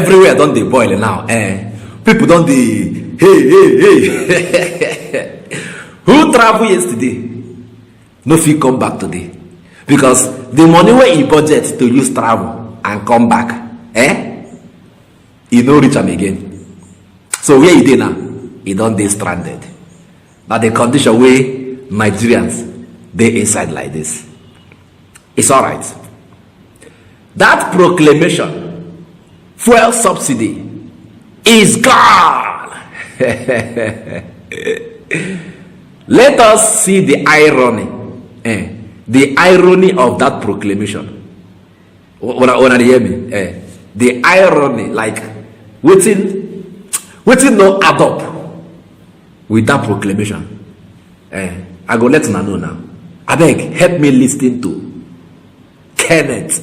everywhere don't they boil now. People don't they hey. Who travel yesterday no fit come back today, because the money where he budget to use travel and come back, he no reach am again. So where he dey now? He don't dey stranded. Now the condition where Nigerians they inside like this. It's all right. That proclamation, fuel subsidy, is gone. Let us see the irony. The irony of that proclamation. When you hear me? The irony, like waiting no add up with that proclamation. I go let una know now. Abeg, help me listen to Kenneth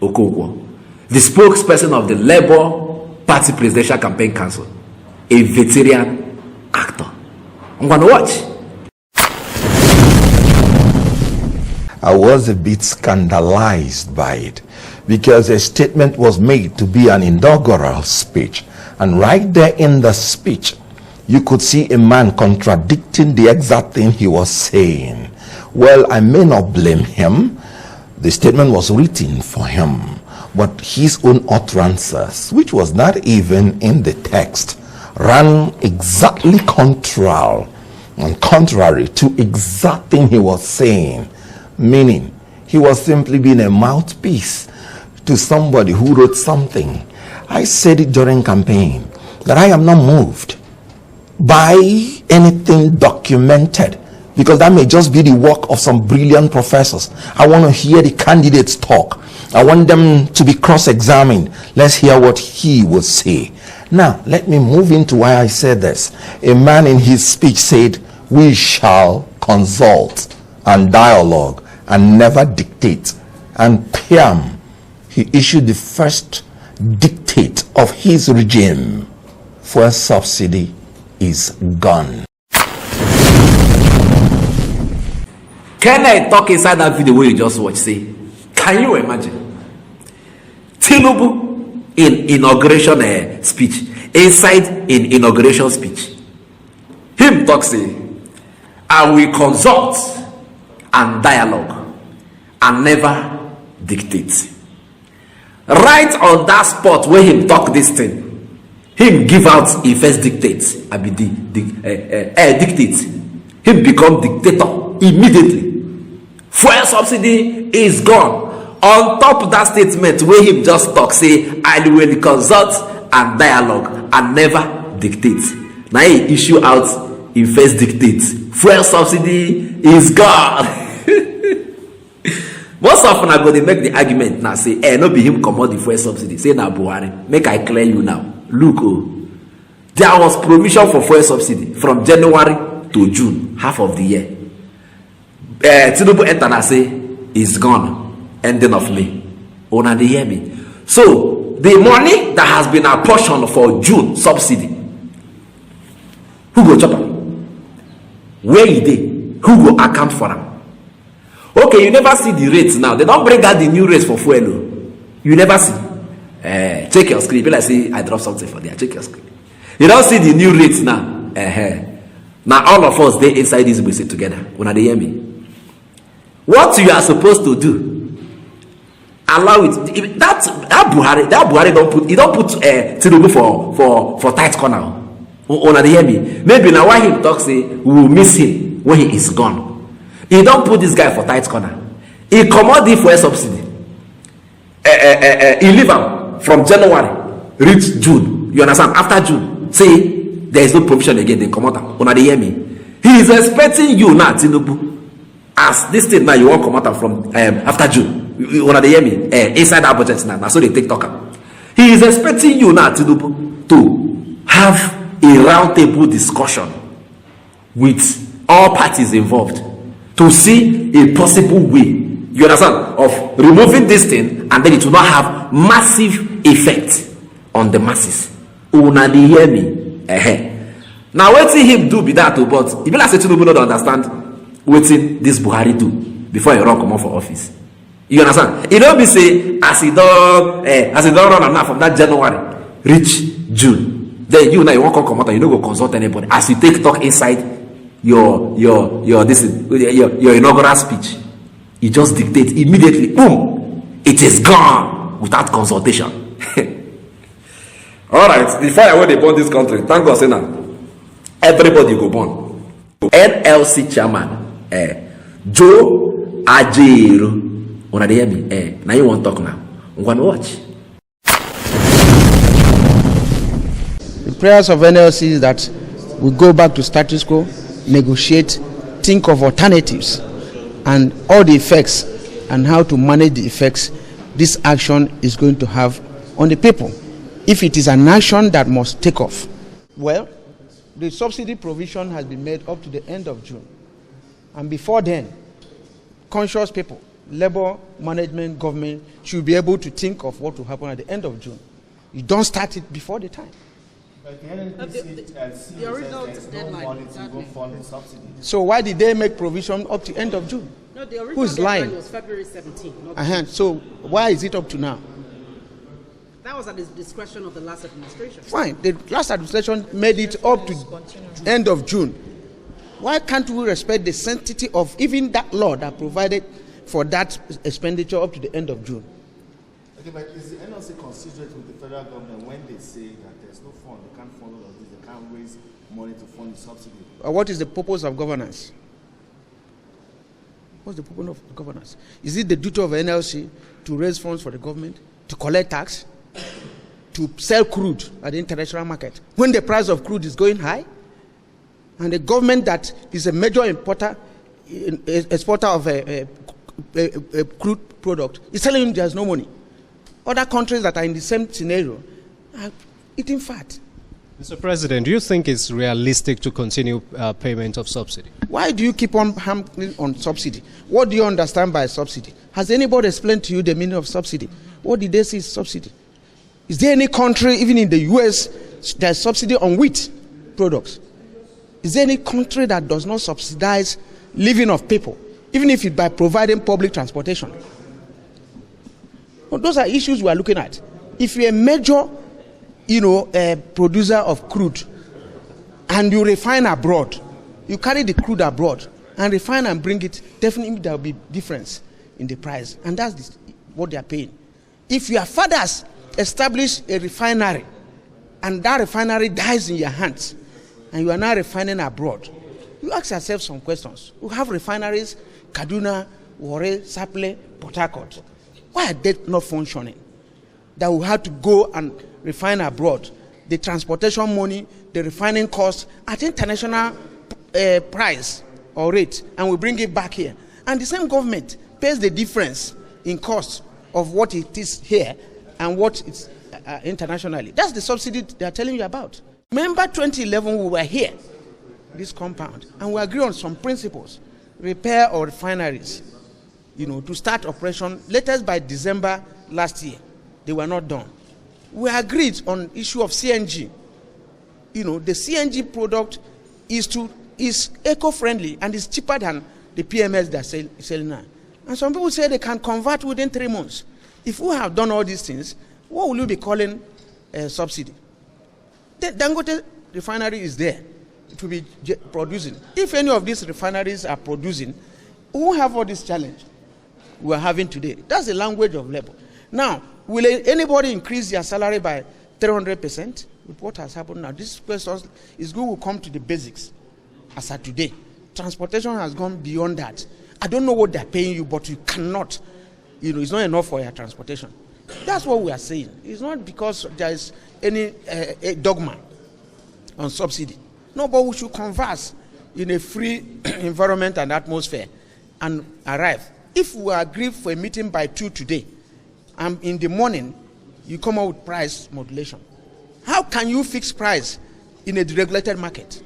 Okonkwo, the spokesperson of the Labour Party Presidential Campaign Council, a veteran actor. I'm gonna watch. I was a bit scandalized by it, because a statement was made to be an inaugural speech, and right there in the speech you could see a man contradicting the exact thing he was saying. Well, I may not blame him. The statement was written for him, but his own utterances, which was not even in the text, ran exactly contrary to exact thing he was saying. Meaning, he was simply being a mouthpiece to somebody who wrote something. I said it during campaign that I am not moved by anything documented, because that may just be the work of some brilliant professors. I want to hear the candidates talk. I want them to be cross-examined. Let's hear what he will say. Now, let me move into why I said this. A man in his speech said, "We shall consult and dialogue and never dictate." And Piam, he issued the first dictate of his regime. Fuel subsidy is gone. Kenneth talk inside that video where you just watch, say, can you imagine Tinubu in inauguration speech, inside in inauguration speech, him talk say, "I will consult and dialogue and never dictate." Right on that spot where him talk this thing, him give out a first dictate. I be dictate. Him become dictator immediately. Fuel subsidy is gone. On top of that statement where him just talk, say, "I will consult and dialogue and never dictate." Now he issue out in first dictate. Fuel subsidy is gone. Most often I go they make the argument now, say, no be him comot the fuel subsidy. Say na Buhari. Make I clear you now. Look, there was provision for fuel subsidy from January to June, half of the year. Tinubu enter and say, "It's gone. Ending of May." Una dey hear me? So the money that has been apportioned for June subsidy, who go chop am? Where e dey? Who go account for am? Okay, you never see the rates now. They don't bring out the new rates for fuel. You never see. Check your screen. Be like, say, I drop something for there. Check your screen. You don't see the new rates now. Now all of us they inside this we sit together. Una dey hear me? What you are supposed to do? Allow it. That Buhari don't put. He don't put Tinubu for tight corner. Una dey hear me? Maybe now why him talk say we will miss him when he is gone. He don't put this guy for tight corner. He comot the fuel subsidy. He leave am from January reach June. You understand? After June, say there is no provision again. They comot am. Una dey hear me? He is expecting you now, Tinubu. As this thing now, you want comot am from after June. Una dey hear me? Inside that budget now. So they take talk am. He is expecting you now, Tinubu, to have a round table discussion with all parties involved, to see a possible way, you understand, of removing this thing, and then it will not have massive effect on the masses. Una dey hear me? Now wetin him do be that, but e be like say Tinubu no dey understand wetin this Buhari do before he run comot for office. You understand? E no be say as he don run am now from that January, reach June, then you now you wan come out and you no go consult anybody as you take talk inside your inaugural speech. You just dictate immediately, boom, it is gone without consultation. All right, the fire wey dey burn this country, thank God say na everybody go burn. NLC chairman Joe Ajero, una dey hear me? Now you wan talk now. I'm gonna watch. The prayers of NLC is that we go back to status quo, negotiate, think of alternatives and all the effects and how to manage the effects this action is going to have on the people. If it is an action that must take off. Well, the subsidy provision has been made up to the end of June. And before then, conscious people, labor, management, government should be able to think of what will happen at the end of June. You don't start it before the time. The original deadline So why did they make provision up to end of June? No, the original Who's deadline lying? was February 17th. So why is it up to now? That was at the discretion of the last administration. Fine. The last administration made it up to end of June. Why can't we respect the sanctity of even that law that provided for that expenditure up to the end of June? Okay, but is the NLC considerate with the federal government when they say that there's no fund, they can't fund all of this, they can't raise money to fund the subsidy? What is the purpose of governance? What's the purpose of governance? Is it the duty of NLC to raise funds for the government, to collect tax, to sell crude at the international market when the price of crude is going high? And the government that is a major exporter of a crude product is telling him there's no money. Other countries that are in the same scenario are eating fat. Mr. President, do you think it's realistic to continue payment of subsidy? Why do you keep on hammering on subsidy? What do you understand by subsidy? Has anybody explained to you the meaning of subsidy? What did they say is subsidy? Is there any country, even in the US, there's subsidy on wheat products? Is there any country that does not subsidize living of people, even if it's by providing public transportation? Well, those are issues we are looking at. If you're a major, producer of crude, and you refine abroad, you carry the crude abroad and refine and bring it, definitely there will be difference in the price, and that's what they are paying. If your fathers establish a refinery, and that refinery dies in your hands, and you are now refining abroad, you ask yourself some questions. You have refineries, Kaduna, Warri, Sapele, Port Harcourt. Why are they not functioning? That we have to go and refine abroad. The transportation money, the refining cost at international price or rate, and we bring it back here. And the same government pays the difference in cost of what it is here and what it's internationally. That's the subsidy they are telling you about. Remember 2011, we were here, this compound, and we agreed on some principles. Repair our refineries, to start operation latest by December last year. They were not done. We agreed on issue of CNG. The CNG product is eco-friendly and is cheaper than the PMS they're selling now. And some people say they can convert within 3 months. If we have done all these things, what will you be calling a subsidy? The Dangote refinery is there to be producing. If any of these refineries are producing, we won't have all this challenge we are having today. That's the language of labor. Now, will anybody increase their salary by 300% with what has happened now? This question is going to come to the basics as of today. Transportation has gone beyond that. I don't know what they're paying you, but you cannot, it's not enough for your transportation. That's what we are saying. It's not because there is any dogma on subsidy. No, but we should converse in a free environment and atmosphere and arrive. If we agree for a meeting by 2 today, and in the morning, you come out with price modulation. How can you fix price in a deregulated market?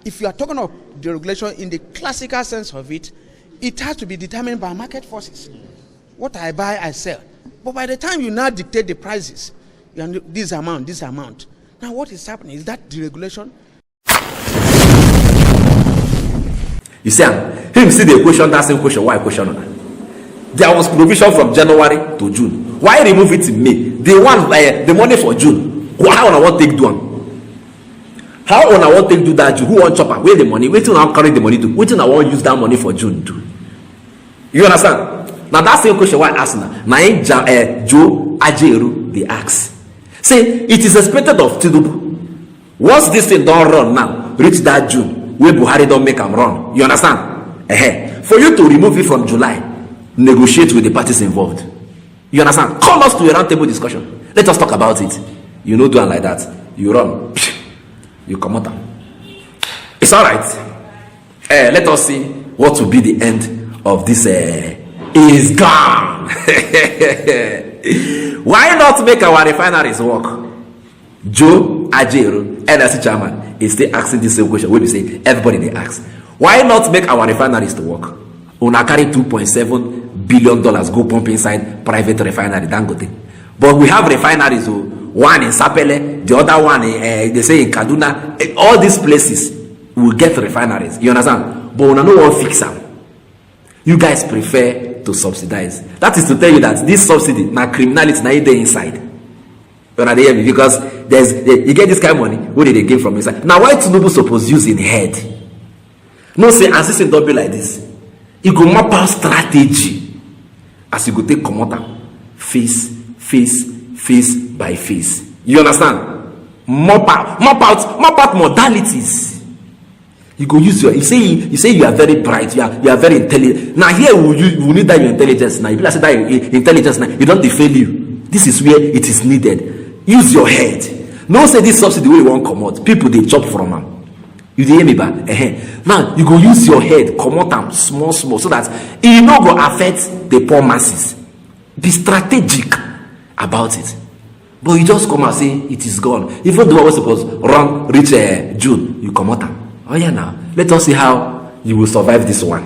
If you are talking of deregulation in the classical sense of it, it has to be determined by market forces. What I buy, I sell. But by the time you now dictate the prices, this amount. Now what is happening? Is that deregulation? You see, him see the question, that same question, why question on that? There was provision from January to June. Why remove it in May? the one the money for June, how una wan take do am? How una wan take do that June? Who wan chop am? Where the money? Wetin una carry the money to? Wetin una wan use that money for June do? You understand? Now that same question why I ask na him Joe Ajeru dey ask. Say it is expected of Tinubu. Once this thing don run now, reach that June, wey Buhari don make am run. You understand? For you to remove it from July, negotiate with the parties involved. You understand? Call us to a round table discussion. Let us talk about it. You no do am like that. You run. You come out. It's all right. Let us see what will be the end of this. Is gone. Why not make our refineries work? Joe Ajeru, NLC chairman, is still asking this same question. Wey be say everybody dey ask. Why not make our refineries to work? Una carry $2.7 billion go pump inside private refinery Dangote. But we have refineries, one in Sapele, the other one they say in Kaduna. All these places will get refineries. You understand? But una no wan fix am. You guys prefer to subsidize. That is to tell you that this subsidy, na criminality, na dey inside. You know, hear me? Because you get this kind of money, where did they get from inside? Now, why Tinubu suppose use in head? No say, and system don't be like this. You go map out strategy as you go take commota face by face. You understand? Map out modalities. You go use your. You say you are very bright. You are very intelligent. Now here we need that your intelligence. Now if you say that your intelligence, now you don't fail you. This is where it is needed. Use your head. No say this subsidy wey you wan comot. People dey chop from am. You dey hear me ba? Now you go use your head comot am small so that e no go affect the poor masses. Be strategic about it. But you just come and say it is gone. Even the one wey suppose run reach June, you comot am. Oh yeah, now let us see how you will survive this one.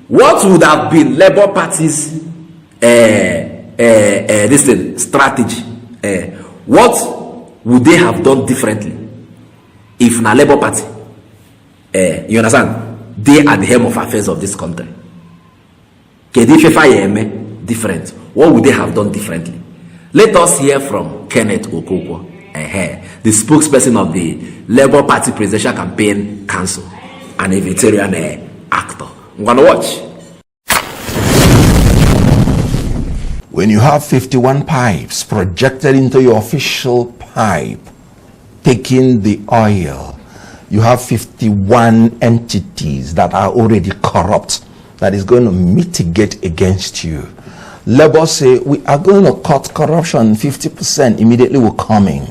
What would have been Labour Party's this thing, strategy? What would they have done differently if na Labour Party? You understand? They are the helm of affairs of this country. Different. What would they have done differently? Let us hear from Kenneth Okonkwo, the spokesperson of the Labour Party Presidential Campaign Council and a veteran actor. I'm gonna watch. When you have 51 pipes projected into your official pipe, taking the oil, you have 51 entities that are already corrupt that is going to mitigate against you. Labour say we are going to cut corruption 50%. Immediately we're coming.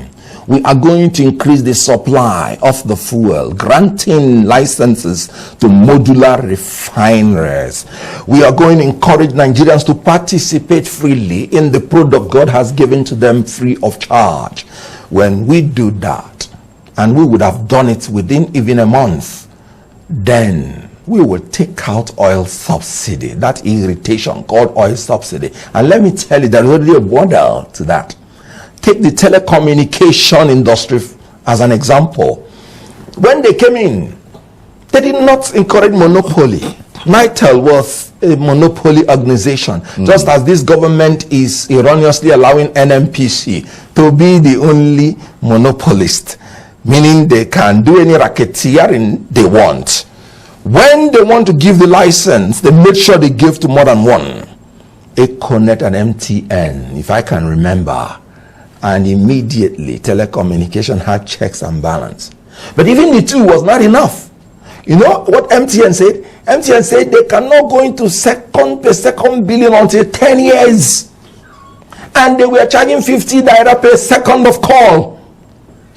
We are going to increase the supply of the fuel, granting licenses to modular refineries. We are going to encourage Nigerians to participate freely in the product God has given to them free of charge. When we do that, and we would have done it within even a month, then we will take out oil subsidy, that irritation called oil subsidy. And let me tell you, there is already a model to that. Take the telecommunication industry as an example. When they came in, they did not encourage monopoly. NITEL was a monopoly organization, just as this government is erroneously allowing NNPC to be the only monopolist, meaning they can do any racketeering they want. When they want to give the license, they make sure they give to more than one. Econet and MTN, if I can remember. And immediately telecommunication had checks and balance. But even the two was not enough. You know what MTN said? MTN said they cannot go into second per second billing until 10 years. And they were charging 50 naira per second of call.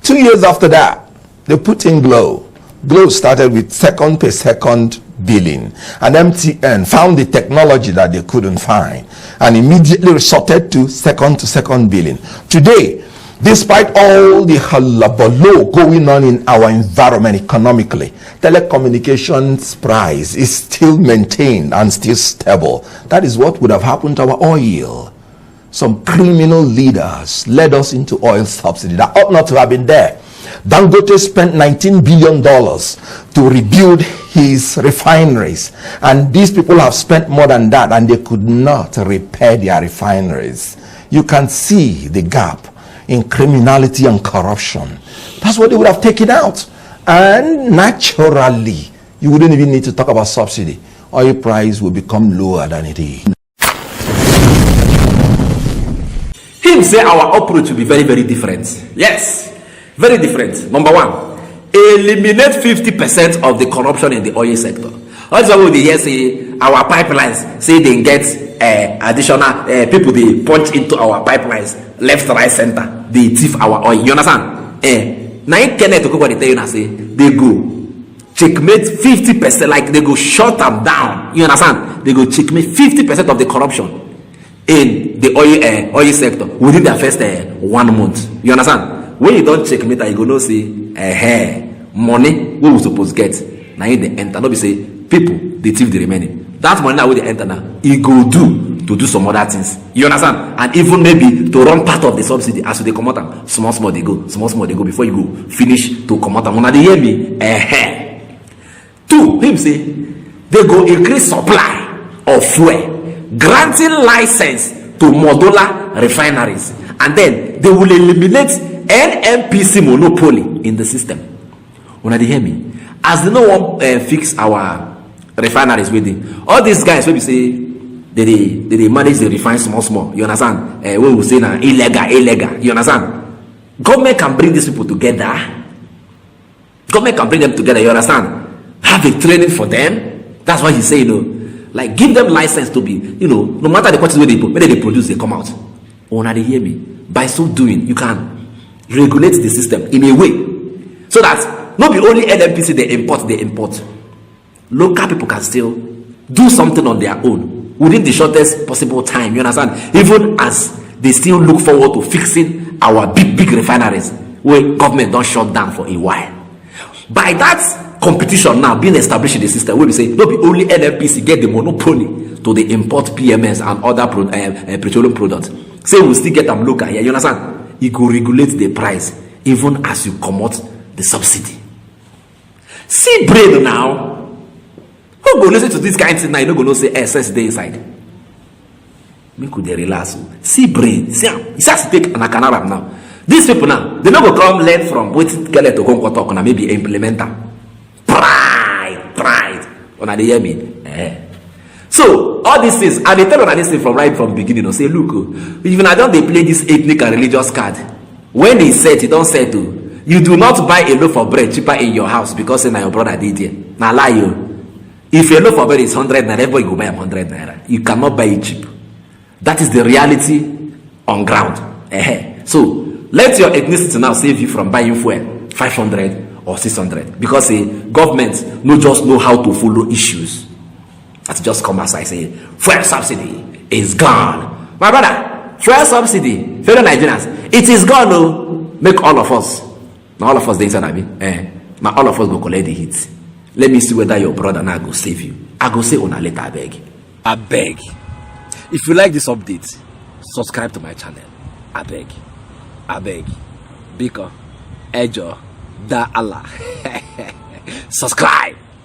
2 years after that, they put in Glow. Glow started with second per second billing, and MTN found the technology that they couldn't find and immediately resorted to second billing. Today, despite all the hullabaloo going on in our environment economically, telecommunications price is still maintained and still stable. That is what would have happened to our oil. Some criminal leaders led us into oil subsidy that ought not to have been there. Dangote spent $19 billion to rebuild his refineries, and these people have spent more than that, and they could not repair their refineries. you can see the gap in criminality and corruption. That's what they would have taken out. And naturally, you wouldn't even need to talk about subsidy. Oil price will become lower than it is. Him say our approach will be very, very different. Yes, very different. Number one, eliminate 50% of the corruption in the oil sector. Also, what they hear say our pipelines say they get additional people they punch into our pipelines left, right, center. They thief our oil. You understand? Now Kenneth Okonkwo they tell you now say they go checkmate 50%, like they go shut them down. You understand? They go checkmate 50% of the corruption in the oil sector within their first 1 month. You understand? When you don't checkmate, you go no say money we will suppose get. Now in the enter, not be say people they thief the remaining. That money now when they enter now, it go to do some other things. You understand? And even maybe to run part of the subsidy as they come out and small they go, small they go before you go finish to come out. And when they hear me, two, him say they go increase supply of fuel, granting license to modular refineries, and then they will eliminate NNPC monopoly in the system. When they hear me, as they no one fix our refineries with it, all these guys will be say they manage the refine small. You understand? We will say now illegal. You understand? Government can bring these people together. Government can bring them together. You understand? Have a training for them. That's why he say, like give them license to be, no matter the quantity where they produce, they come out. When they hear me, by so doing, you can regulate the system in a way so that not be only NNPC they import. Local people can still do something on their own within the shortest possible time. You understand? Even as they still look forward to fixing our big refineries where government don't shut down for a while. By that competition now being established in the system, where we say not be only NNPC get the monopoly to the import PMS and other petroleum products. Say we still get them local here. You understand? It will regulate the price even as you come out the subsidy. See brain now. Who go listen to this kind of thing now? You don't go say SS day inside. Me could they relax. See brain. See, it has to take an akanara now. These people now, they not go come learn from what Kenneth Okonkwo talk and maybe implement them. Pride. When they hear me. So all these things, and they tell on this thing from right from the beginning. Say, look, even I don't they play this ethnic and religious card. When they set, you don't settle. You do not buy a loaf of bread cheaper in your house because say now your brother did it. Now lie you. If a loaf of bread is 100 naira, everybody go buy 100 naira. You cannot buy it cheap. That is the reality on ground. So let your ethnicity now save you from buying fuel 500 or 600 because government no just know how to follow issues. That's just come as I say, fuel subsidy is gone. My brother, fuel subsidy, fellow Nigerians, it is gone. No, make all of us. Now all of us, they inside of me. Now all of us go collect the hits. Let me see whether your brother now go save you. I go say on a later, Abeg. If you like this update, subscribe to my channel. Abeg. Biko, Ejo, Da Allah. Subscribe.